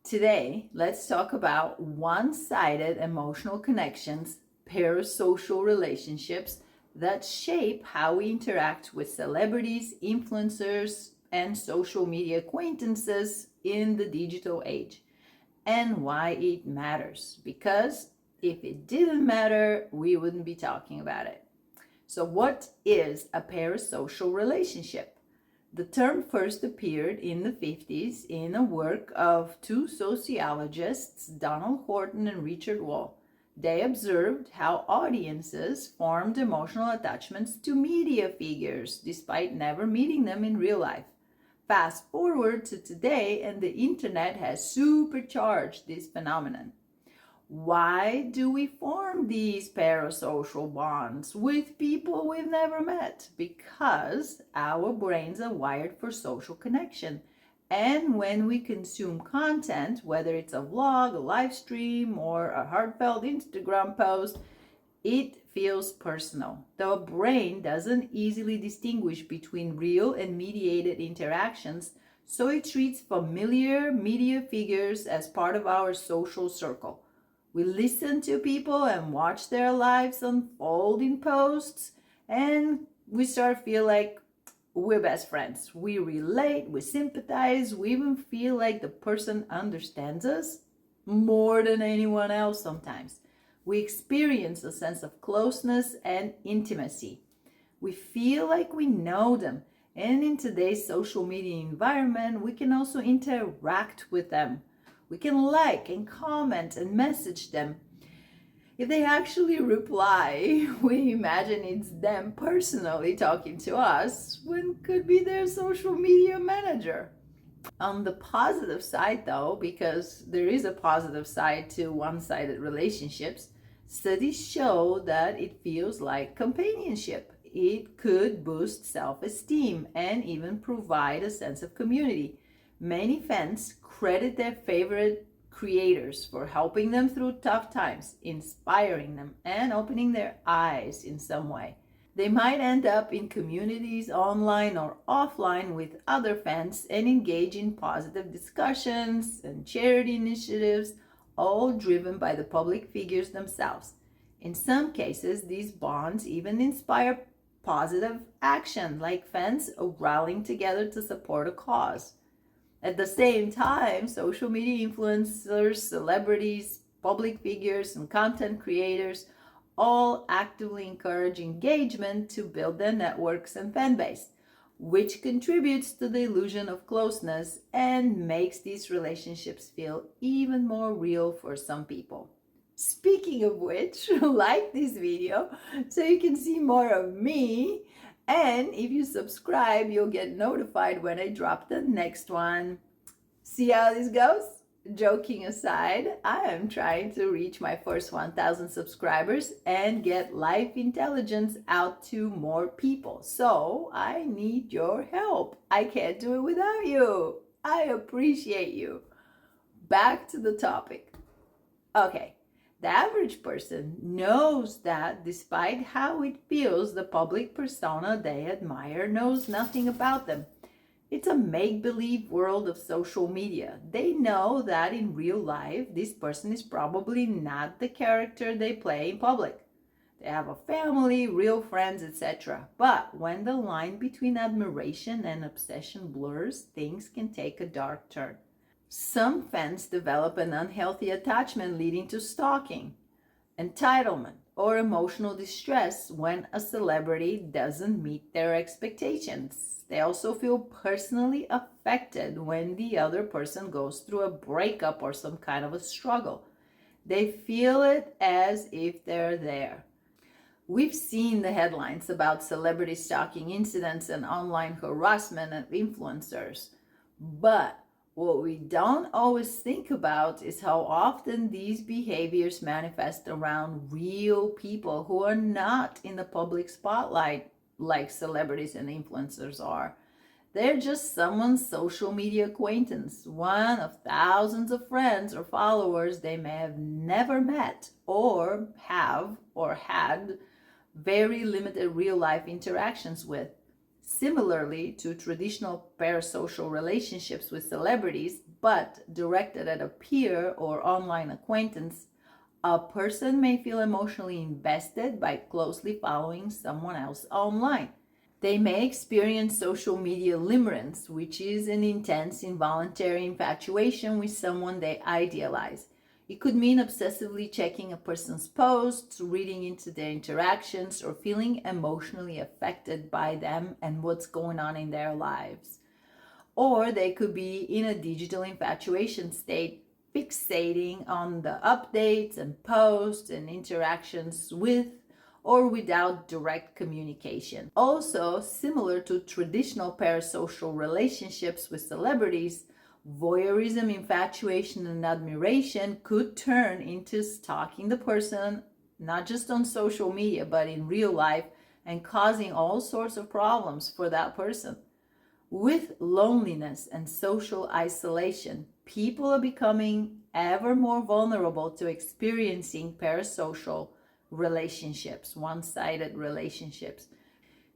Today, let's talk about one-sided emotional connections, parasocial relationships that shape how we interact with celebrities, influencers, and social media acquaintances in the digital age, and why it matters. Because if it didn't matter, we wouldn't be talking about it. So, what is a parasocial relationship? The term first appeared in the 50s in a work of two sociologists, Donald Horton and Richard Wall. They observed how audiences formed emotional attachments to media figures despite never meeting them in real life. Fast forward to today, and the internet has supercharged this phenomenon. Why do we form these parasocial bonds with people we've never met? Because our brains are wired for social connection. And when we consume content, whether it's a vlog, a live stream, or a heartfelt Instagram post, it feels personal. The brain doesn't easily distinguish between real and mediated interactions, so it treats familiar media figures as part of our social circle. We listen to people and watch their lives unfold in posts, and we start to feel like we're best friends. We relate, we sympathize, we even feel like the person understands us more than anyone else sometimes. We experience a sense of closeness and intimacy. We feel like we know them. And in today's social media environment, we can also interact with them. We can like and comment and message them. If they actually reply, we imagine it's them personally talking to us, when it could be their social media manager. On the positive side, though, because there is a positive side to one-sided relationships, studies show that it feels like companionship. It could boost self-esteem and even provide a sense of community. Many fans credit their favorite creators for helping them through tough times, inspiring them, and opening their eyes in some way. They might end up in communities online or offline with other fans and engage in positive discussions and charity initiatives, all driven by the public figures themselves. In some cases, these bonds even inspire positive action, like fans rallying together to support a cause. At the same time, social media influencers, celebrities, public figures, and content creators all actively encourage engagement to build their networks and fan base, which contributes to the illusion of closeness and makes these relationships feel even more real for some people. Speaking of which, like this video so you can see more of me. And if you subscribe, you'll get notified when I drop the next one. See how this goes? Joking aside, I am trying to reach my first 1,000 subscribers and get life intelligence out to more people. So I need your help. I can't do it without you. I appreciate you. Back to the topic. Okay. The average person knows that despite how it feels, the public persona they admire knows nothing about them. It's a make-believe world of social media. They know that in real life, this person is probably not the character they play in public. They have a family, real friends, etc. But when the line between admiration and obsession blurs, things can take a dark turn. Some fans develop an unhealthy attachment leading to stalking, entitlement, or emotional distress when a celebrity doesn't meet their expectations. They also feel personally affected when the other person goes through a breakup or some kind of a struggle. They feel it as if they're there. We've seen the headlines about celebrity stalking incidents and online harassment of influencers, but what we don't always think about is how often these behaviors manifest around real people who are not in the public spotlight like celebrities and influencers are. They're just someone's social media acquaintance, one of thousands of friends or followers they may have never met or have or had very limited real-life interactions with. Similarly to traditional parasocial relationships with celebrities, but directed at a peer or online acquaintance, a person may feel emotionally invested by closely following someone else online. They may experience social media limerence, which is an intense, involuntary infatuation with someone they idealize. It could mean obsessively checking a person's posts, reading into their interactions, or feeling emotionally affected by them and what's going on in their lives. Or they could be in a digital infatuation state, fixating on the updates and posts and interactions with or without direct communication. Also, similar to traditional parasocial relationships with celebrities, voyeurism, infatuation, and admiration could turn into stalking the person, not just on social media, but in real life, and causing all sorts of problems for that person. With loneliness and social isolation, people are becoming ever more vulnerable to experiencing parasocial relationships, one-sided relationships.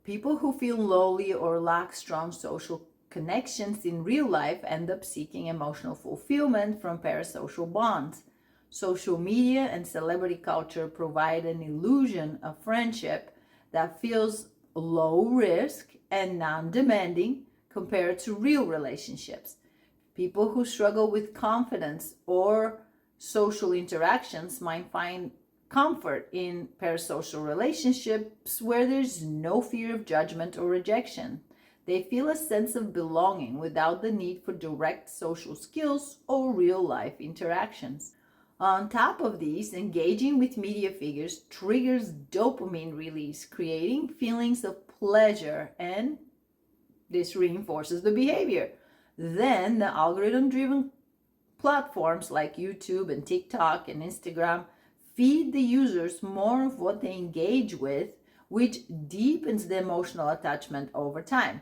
People who feel lonely or lack strong social connections in real life end up seeking emotional fulfillment from parasocial bonds. Social media and celebrity culture provide an illusion of friendship that feels low risk and non-demanding compared to real relationships. People who struggle with confidence or social interactions might find comfort in parasocial relationships where there's no fear of judgment or rejection. They feel a sense of belonging without the need for direct social skills or real life interactions. On top of these, engaging with media figures triggers dopamine release, creating feelings of pleasure, and this reinforces the behavior. Then the algorithm-driven platforms like YouTube and TikTok and Instagram feed the users more of what they engage with, which deepens the emotional attachment over time.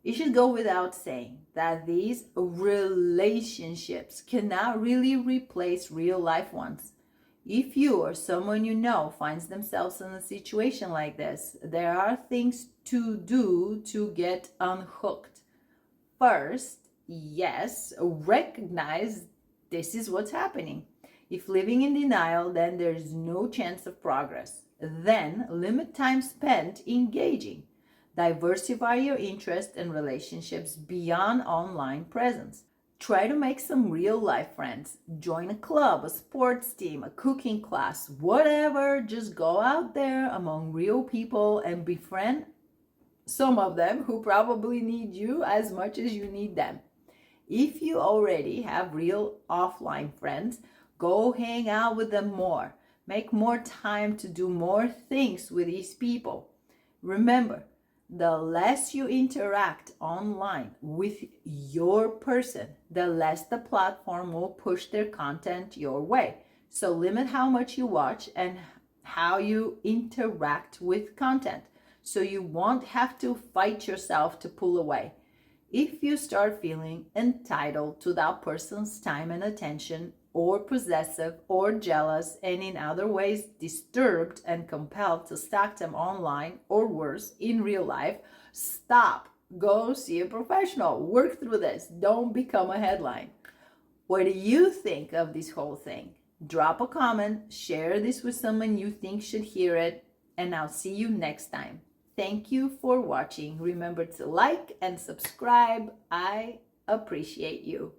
It should go without saying that these relationships cannot really replace real life ones. If you or someone you know finds themselves in a situation like this, there are things to do to get unhooked. First, yes, recognize this is what's happening. If living in denial, then there's no chance of progress. Then limit time spent engaging. Diversify your interests and relationships beyond online presence. Try to make some real life friends. Join a club, a sports team, a cooking class, whatever. Just go out there among real people and befriend some of them who probably need you as much as you need them. If you already have real offline friends, go hang out with them more. Make more time to do more things with these people. Remember, the less you interact online with your person, the less the platform will push their content your way. So limit how much you watch and how you interact with content, so you won't have to fight yourself to pull away. If you start feeling entitled to that person's time and attention, or possessive or jealous, and in other ways disturbed and compelled to stalk them online or worse in real life, stop. Go see a professional. Work through this. Don't become a headline. What do you think of this whole thing? Drop a comment, share this with someone you think should hear it, and I'll see you next time. Thank you for watching. Remember to like and subscribe. I appreciate you.